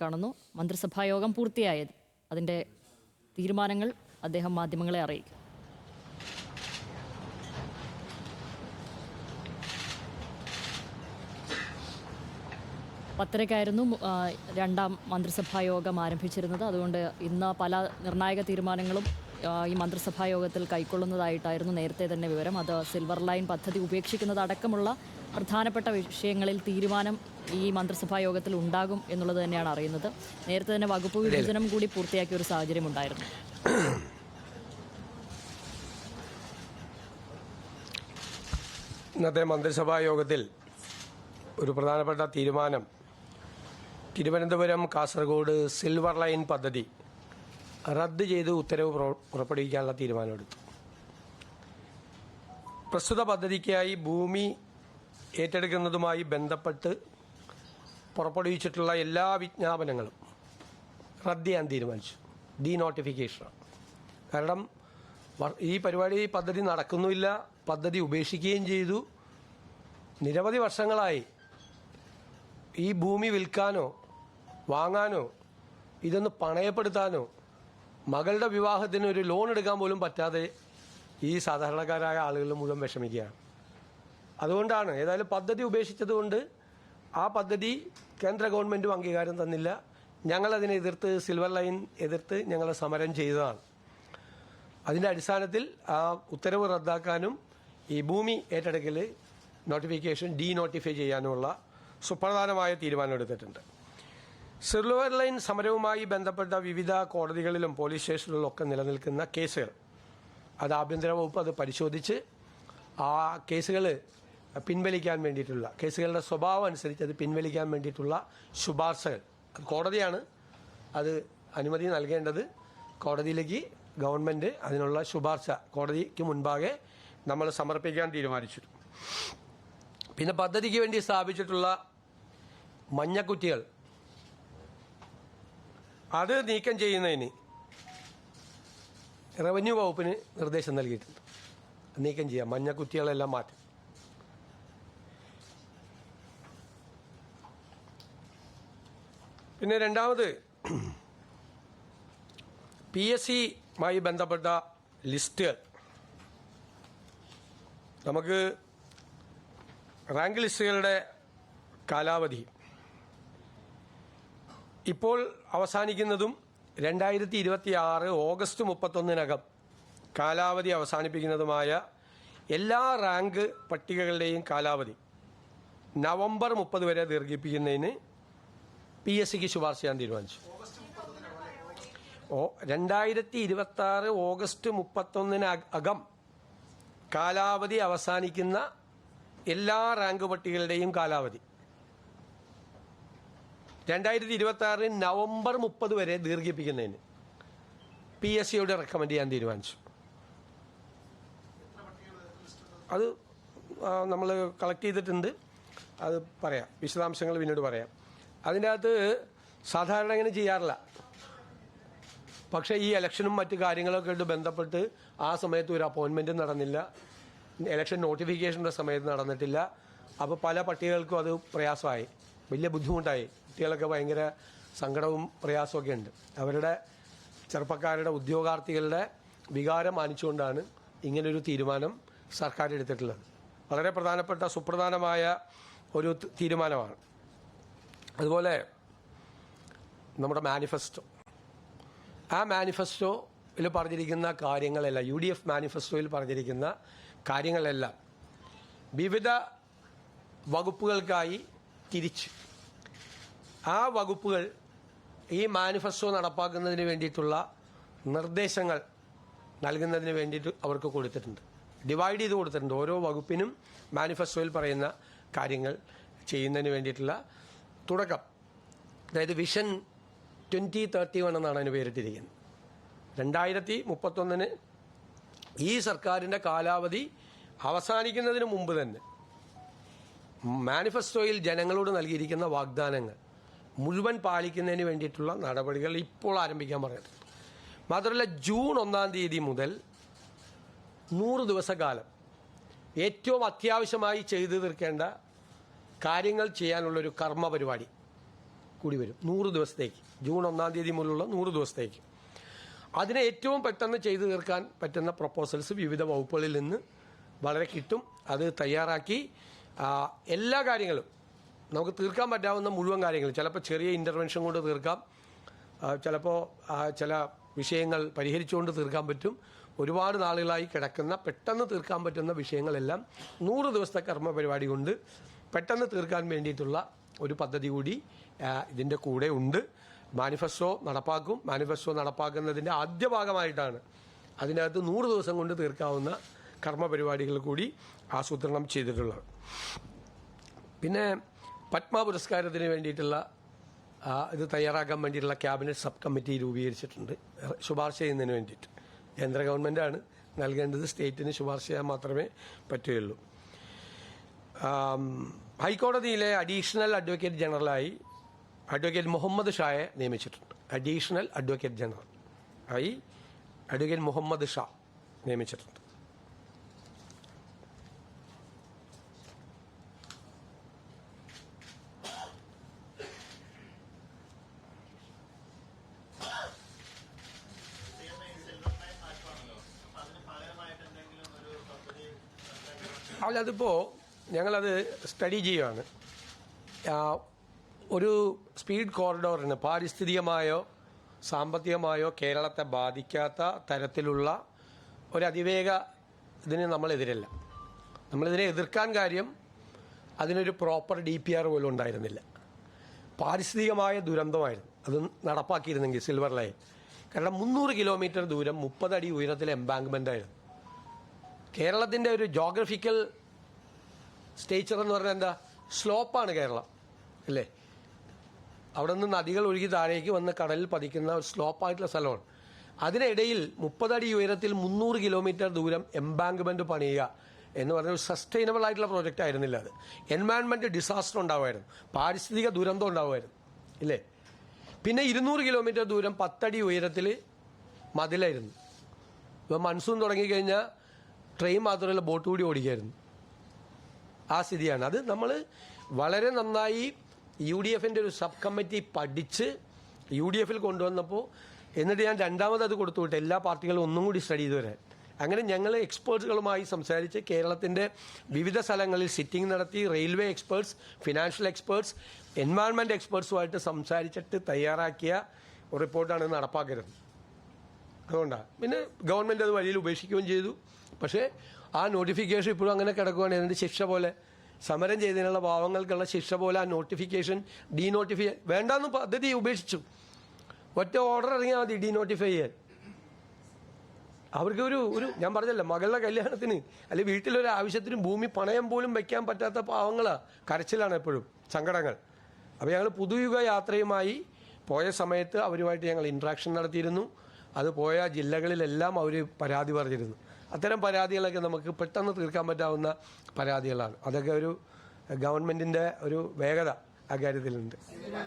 കാണുന്നു. മന്ത്രിസഭാ യോഗം പൂർത്തിയായത് അതിൻ്റെ തീരുമാനങ്ങൾ അദ്ദേഹം മാധ്യമങ്ങളെ അറിയിക്കും. പത്തരയ്ക്കായിരുന്നു രണ്ടാം മന്ത്രിസഭാ യോഗം ആരംഭിച്ചിരുന്നത്. അതുകൊണ്ട് ഇന്ന് പല നിർണായക തീരുമാനങ്ങളും ഈ മന്ത്രിസഭാ യോഗത്തിൽ കൈക്കൊള്ളുന്നതായിട്ടായിരുന്നു നേരത്തെ തന്നെ വിവരം. അത് സിൽവർ ലൈൻ പദ്ധതി ഉപേക്ഷിക്കുന്നതടക്കമുള്ള പ്രധാനപ്പെട്ട വിഷയങ്ങളിൽ തീരുമാനം ഈ മന്ത്രിസഭാ യോഗത്തിൽ ഉണ്ടാകും എന്നുള്ളത് തന്നെയാണ് അറിയുന്നത്. നേരത്തെ തന്നെ വകുപ്പ് വിഭജനം കൂടി പൂർത്തിയാക്കിയ ഒരു സാഹചര്യം ഉണ്ടായിരുന്നു. ഇന്നത്തെ മന്ത്രിസഭാ യോഗത്തിൽ ഒരു പ്രധാനപ്പെട്ട തീരുമാനം തിരുവനന്തപുരം കാസർഗോഡ് സിൽവർ ലൈൻ പദ്ധതി റദ്ദ് ചെയ്ത് ഉത്തരവ് പുറപ്പെടുവിക്കാനുള്ള തീരുമാനമെടുത്തു. പ്രസ്തുത പദ്ധതിക്കായി ഭൂമി ഏറ്റെടുക്കുന്നതുമായി ബന്ധപ്പെട്ട് പുറപ്പെടുവിച്ചിട്ടുള്ള എല്ലാ വിജ്ഞാപനങ്ങളും റദ്ദ് ചെയ്യാൻ തീരുമാനിച്ചു. ഡീനോട്ടിഫിക്കേഷനാണ്. കാരണം ഈ പദ്ധതി നടക്കുന്നുമില്ല, പദ്ധതി ഉപേക്ഷിക്കുകയും ചെയ്തു. നിരവധി വർഷങ്ങളായി ഈ ഭൂമി വിൽക്കാനോ വാങ്ങാനോ ഇതൊന്ന് പണയപ്പെടുത്താനോ മകളുടെ വിവാഹത്തിന് ഒരു ലോൺ എടുക്കാൻ പോലും പറ്റാതെ ഈ സാധാരണക്കാരായ ആളുകൾ മുഴുവൻ വിഷമിക്കുകയാണ്. അതുകൊണ്ടാണ് ഏതായാലും പദ്ധതി ഉപേക്ഷിച്ചതുകൊണ്ട് ആ പദ്ധതി കേന്ദ്ര ഗവൺമെൻറ്റും അംഗീകാരം തന്നില്ല. ഞങ്ങളതിനെ എതിർത്ത് സിൽവർ ലൈൻ എതിർത്ത് ഞങ്ങൾ സമരം ചെയ്തതാണ്. അതിൻ്റെ അടിസ്ഥാനത്തിൽ ആ ഉത്തരവ് റദ്ദാക്കാനും ഈ ഭൂമി ഏറ്റെടുക്കൽ നോട്ടിഫിക്കേഷൻ ഡീനോട്ടിഫൈ ചെയ്യാനുമുള്ള സുപ്രധാനമായ തീരുമാനമെടുത്തിട്ടുണ്ട്. സിൽവർ ലൈൻ സമരവുമായി ബന്ധപ്പെട്ട വിവിധ കോടതികളിലും പോലീസ് സ്റ്റേഷനുകളിലൊക്കെ നിലനിൽക്കുന്ന കേസുകൾ അത് ആഭ്യന്തര വകുപ്പ് അത് പരിശോധിച്ച് ആ കേസുകൾ പിൻവലിക്കാൻ വേണ്ടിയിട്ടുള്ള കേസുകളുടെ സ്വഭാവം അനുസരിച്ച് അത് പിൻവലിക്കാൻ വേണ്ടിയിട്ടുള്ള ശുപാർശകൾ അത് കോടതിയാണ് അത് അനുമതി നൽകേണ്ടത്. കോടതിയിലേക്ക് ഗവൺമെൻറ് അതിനുള്ള ശുപാർശ കോടതിക്ക് മുൻപാകെ നമ്മൾ സമർപ്പിക്കാൻ തീരുമാനിച്ചു. പിന്നെ പദ്ധതിക്ക് വേണ്ടി സ്ഥാപിച്ചിട്ടുള്ള മഞ്ഞക്കുറ്റികൾ അത് നീക്കം ചെയ്യുന്നതിന് റവന്യൂ വകുപ്പിന് നിർദ്ദേശം നൽകിയിട്ടുണ്ട്. നീക്കം ചെയ്യാം, മഞ്ഞക്കുറ്റികളെല്ലാം മാറ്റും. പിന്നെ രണ്ടാമത് PSCയുമായി ബന്ധപ്പെട്ട ലിസ്റ്റുകൾ നമുക്ക് റാങ്ക് ലിസ്റ്റുകളുടെ കാലാവധി ഇപ്പോൾ അവസാനിക്കുന്നതും 2026 ഓഗസ്റ്റ് 31-നകം കാലാവധി അവസാനിപ്പിക്കുന്നതുമായ എല്ലാ റാങ്ക് പട്ടികകളുടെയും കാലാവധി നവംബർ 30 വരെ ദീർഘിപ്പിക്കുന്നതിന് PSCക്ക് ശുപാർശ ചെയ്യാൻ തീരുമാനിച്ചു. 2026 ഓഗസ്റ്റ് 31-നകം കാലാവധി അവസാനിക്കുന്ന എല്ലാ റാങ്ക് പട്ടികകളുടെയും കാലാവധി 2026 നവംബർ 30 വരെ ദീർഘിപ്പിക്കുന്നതിന് PSCയോട് റെക്കമെൻഡ് ചെയ്യാൻ തീരുമാനിച്ചു. അത് നമ്മൾ കളക്ട് ചെയ്തിട്ടുണ്ട്, അത് പറയാം, വിശദാംശങ്ങൾ പിന്നീട് പറയാം. അതിൻ്റെ അകത്ത് സാധാരണ ഇങ്ങനെ ചെയ്യാറില്ല. പക്ഷേ ഈ ഇലക്ഷനും മറ്റു കാര്യങ്ങളൊക്കെ ആയിട്ട് ബന്ധപ്പെട്ട് ആ സമയത്ത് ഒരു അപ്പോയിൻമെൻറ്റും നടന്നില്ല, ഇലക്ഷൻ നോട്ടിഫിക്കേഷൻ്റെ സമയത്ത് നടന്നിട്ടില്ല. അപ്പോൾ പല പട്ടികകൾക്കും അത് പ്രയാസമായി, വലിയ ബുദ്ധിമുട്ടായി. കുട്ടികളൊക്കെ ഭയങ്കര സങ്കടവും പ്രയാസമൊക്കെ ഉണ്ട്. അവരുടെ ചെറുപ്പക്കാരുടെ ഉദ്യോഗാർത്ഥികളുടെ വികാരം മാനിച്ചുകൊണ്ടാണ് ഇങ്ങനൊരു തീരുമാനം സർക്കാർ എടുത്തിട്ടുള്ളത്. വളരെ പ്രധാനപ്പെട്ട സുപ്രധാനമായ ഒരു തീരുമാനമാണ്. അതുപോലെ നമ്മുടെ മാനിഫെസ്റ്റോ, ആ മാനിഫെസ്റ്റോയിൽ പറഞ്ഞിരിക്കുന്ന കാര്യങ്ങളെല്ലാം, UDF മാനിഫെസ്റ്റോയിൽ പറഞ്ഞിരിക്കുന്ന കാര്യങ്ങളെല്ലാം വിവിധ വകുപ്പുകൾക്കായി തിരിച്ച് ആ വകുപ്പുകൾ ഈ മാനിഫെസ്റ്റോ നടപ്പാക്കുന്നതിന് വേണ്ടിയിട്ടുള്ള നിർദ്ദേശങ്ങൾ നൽകുന്നതിന് വേണ്ടിയിട്ട് അവർക്ക് കൊടുത്തിട്ടുണ്ട്. ഡിവൈഡ് ചെയ്ത് കൊടുത്തിട്ടുണ്ട്. ഓരോ വകുപ്പിനും മാനിഫെസ്റ്റോയിൽ പറയുന്ന കാര്യങ്ങൾ ചെയ്യുന്നതിന് വേണ്ടിയിട്ടുള്ള തുടക്കം, അതായത് വിഷൻ 2031 എന്നാണ് അതിന് പേരിട്ടിരിക്കുന്നത്. 2031 ഈ സർക്കാരിൻ്റെ കാലാവധി അവസാനിക്കുന്നതിന് മുമ്പ് തന്നെ മാനിഫെസ്റ്റോയിൽ ജനങ്ങളോട് നൽകിയിരിക്കുന്ന വാഗ്ദാനങ്ങൾ മുഴുവൻ പാലിക്കുന്നതിന് വേണ്ടിയിട്ടുള്ള നടപടികൾ ഇപ്പോൾ ആരംഭിക്കാൻ പറഞ്ഞിട്ടുണ്ട്. മാത്രമല്ല ജൂൺ 1-ാം തീയതി മുതൽ 100 ദിവസക്കാലം ഏറ്റവും അത്യാവശ്യമായി ചെയ്തു തീർക്കേണ്ട കാര്യങ്ങൾ ചെയ്യാനുള്ളൊരു കർമ്മ പരിപാടി കൂടി വരും 100 ദിവസത്തേക്ക്. ജൂൺ 1 തീയതി മുതലുള്ള 100 ദിവസത്തേക്ക്. അതിനെ ഏറ്റവും പെട്ടെന്ന് ചെയ്തു തീർക്കാൻ പറ്റുന്ന പ്രൊപ്പോസൽസ് വിവിധ വകുപ്പുകളിൽ നിന്ന് വളരെ കിട്ടും. അത് തയ്യാറാക്കി എല്ലാ കാര്യങ്ങളും നമുക്ക് തീർക്കാൻ പറ്റാവുന്ന മുഴുവൻ കാര്യങ്ങളും, ചിലപ്പോൾ ചെറിയ ഇൻ്റർവെൻഷൻ കൊണ്ട് തീർക്കാം, ചിലപ്പോൾ ചില വിഷയങ്ങൾ പരിഹരിച്ചുകൊണ്ട് തീർക്കാൻ പറ്റും. ഒരുപാട് നാളുകളായി കിടക്കുന്ന പെട്ടെന്ന് തീർക്കാൻ പറ്റുന്ന വിഷയങ്ങളെല്ലാം 100 ദിവസത്തെ കർമ്മ പരിപാടി കൊണ്ട് പെട്ടെന്ന് തീർക്കാൻ വേണ്ടിയിട്ടുള്ള ഒരു പദ്ധതി കൂടി ഇതിൻ്റെ കൂടെ ഉണ്ട്. മാനിഫെസ്റ്റോ നടപ്പാക്കും. മാനിഫെസ്റ്റോ നടപ്പാക്കുന്നതിൻ്റെ ആദ്യ ഭാഗമായിട്ടാണ് അതിനകത്ത് 100 ദിവസം കൊണ്ട് തീർക്കാവുന്ന കർമ്മ പരിപാടികൾ കൂടി ആസൂത്രണം ചെയ്തിട്ടുള്ളത്. പിന്നെ പത്മ പുരസ്കാരത്തിന് വേണ്ടിയിട്ടുള്ള ഇത് തയ്യാറാക്കാൻ വേണ്ടിയിട്ടുള്ള ക്യാബിനറ്റ് സബ് കമ്മിറ്റി രൂപീകരിച്ചിട്ടുണ്ട്, ശുപാർശ ചെയ്യുന്നതിന് വേണ്ടിയിട്ട്. കേന്ദ്ര ഗവൺമെൻറ്റാണ് നൽകേണ്ടത്, സ്റ്റേറ്റിന് ശുപാർശ ചെയ്യാൻ മാത്രമേ പറ്റുകയുള്ളൂ. ഹൈക്കോടതിയിലെ അഡീഷണൽ അഡ്വക്കേറ്റ് ജനറലായി അഡ്വക്കേറ്റ് മുഹമ്മദ് ഷായെ നിയമിച്ചിട്ടുണ്ട്. അഡീഷണൽ അഡ്വക്കേറ്റ് ജനറൽ ആയി അഡ്വക്കേറ്റ് മുഹമ്മദ് ഷാ നിയമിച്ചിട്ടുണ്ട്. അതിപ്പോൾ ഞങ്ങളത് സ്റ്റഡി ചെയ്യുകയാണ്. ഒരു സ്പീഡ് കോറിഡോറിന് പാരിസ്ഥിതികമായോ സാമ്പത്തികമായോ കേരളത്തെ ബാധിക്കാത്ത തരത്തിലുള്ള ഒരു അതിവേഗ ഇതിന് നമ്മളെതിരല്ല. നമ്മളിതിനെ എതിർക്കാൻ കാര്യം അതിനൊരു പ്രോപ്പർ DPR പോലും ഉണ്ടായിരുന്നില്ല. പാരിസ്ഥിതികമായ ദുരന്തമായിരുന്നു അത് നടപ്പാക്കിയിരുന്നെങ്കിൽ സിൽവർ ലൈൻ. കാരണം 300 കിലോമീറ്റർ ദൂരം 30 അടി ഉയരത്തിലെ എംബാങ്ക്മെൻ്റ് ആയിരുന്നു. കേരളത്തിൻ്റെ ഒരു ജോഗ്രഫിക്കൽ സ്റ്റേച്ചർ എന്ന് പറഞ്ഞാൽ എന്താ, സ്ലോപ്പാണ് കേരളം അല്ലേ. അവിടെ നിന്ന് നദികൾ ഒഴുകി താഴേക്ക് വന്ന് കടലിൽ പതിക്കുന്ന ഒരു സ്ലോപ്പായിട്ടുള്ള സ്ഥലമാണ്. അതിനിടയിൽ 30 അടി ഉയരത്തിൽ 300 കിലോമീറ്റർ ദൂരം എംബാങ്ക്മെൻറ്റ് പണിയുക എന്ന് പറഞ്ഞ ഒരു സസ്റ്റൈനബിൾ ആയിട്ടുള്ള പ്രോജക്റ്റ് ആയിരുന്നില്ല. അത് എൻവയൺമെൻറ്റ് ഡിസാസ്റ്റർ ഉണ്ടാവുമായിരുന്നു, പാരിസ്ഥിതിക ദുരന്തം ഉണ്ടാവുമായിരുന്നു ഇല്ലേ. പിന്നെ 200 കിലോമീറ്റർ ദൂരം 10 അടി ഉയരത്തിൽ മതിലായിരുന്നു. ഇപ്പോൾ മൺസൂൺ തുടങ്ങിക്കഴിഞ്ഞാൽ ട്രെയിൻ മാത്രമല്ല ബോട്ട് കൂടി ഓടിക്കായിരുന്നു. ആ സ്ഥിതിയാണ്. അത് നമ്മൾ വളരെ നന്നായി UDFൻ്റെ ഒരു സബ് കമ്മിറ്റി പഠിച്ച് UDFൽ കൊണ്ടുവന്നപ്പോൾ, എന്നിട്ട് ഞാൻ രണ്ടാമത് അത് കൊടുത്തുവിട്ട് എല്ലാ പാർട്ടികളും ഒന്നും കൂടി സ്റ്റഡി ചെയ്ത് വരാൻ. അങ്ങനെ ഞങ്ങൾ എക്സ്പേർട്സുകളുമായി സംസാരിച്ച് കേരളത്തിൻ്റെ വിവിധ സ്ഥലങ്ങളിൽ സിറ്റിംഗ് നടത്തി, railway experts, financial experts, environment എക്സ്പേർട്സുമായിട്ട് സംസാരിച്ചിട്ട് തയ്യാറാക്കിയ ഒരു റിപ്പോർട്ടാണ് നടപ്പാക്കരുത്. അതുകൊണ്ടാണ് പിന്നെ ഗവൺമെൻറ് അത് വഴിയിൽ ഉപേക്ഷിക്കുകയും ചെയ്തു. പക്ഷേ ആ നോട്ടിഫിക്കേഷൻ ഇപ്പോഴും അങ്ങനെ കിടക്കുകയാണ്. അതിൻ്റെ ശിക്ഷ പോലെ, സമരം ചെയ്തതിനുള്ള പാവങ്ങൾക്കുള്ള ശിക്ഷ പോലെ ആ നോട്ടിഫിക്കേഷൻ വേണ്ടാന്ന് പദ്ധതി ഉപേക്ഷിച്ചു. ഒറ്റ ഓർഡർ ഇറങ്ങിയാൽ മതി ഡീനോട്ടിഫൈ ചെയ്യാൻ. അവർക്ക് ഒരു ഞാൻ പറഞ്ഞല്ലോ, മകളുടെ കല്യാണത്തിന് അല്ലെങ്കിൽ വീട്ടിലൊരു ആവശ്യത്തിന് ഭൂമി പണയം പോലും വയ്ക്കാൻ പറ്റാത്ത പാവങ്ങളാണ്. കരച്ചിലാണ് എപ്പോഴും, സങ്കടങ്ങൾ. അപ്പോൾ ഞങ്ങൾ പുതുയുഗ യാത്രയുമായി പോയ സമയത്ത് അവരുമായിട്ട് ഞങ്ങൾ ഇൻട്രാക്ഷൻ നടത്തിയിരുന്നു. അത് പോയ ജില്ലകളിലെല്ലാം അവർ പരാതി പറഞ്ഞിരുന്നു. അത്തരം പരാതികളൊക്കെ നമുക്ക് പെട്ടെന്ന് തീർക്കാൻ പറ്റാവുന്ന പരാതികളാണ്. അതൊക്കെ ഒരു ഗവൺമെൻറ്റിൻ്റെ ഒരു വേഗത അക്കാര്യത്തിലുണ്ട്.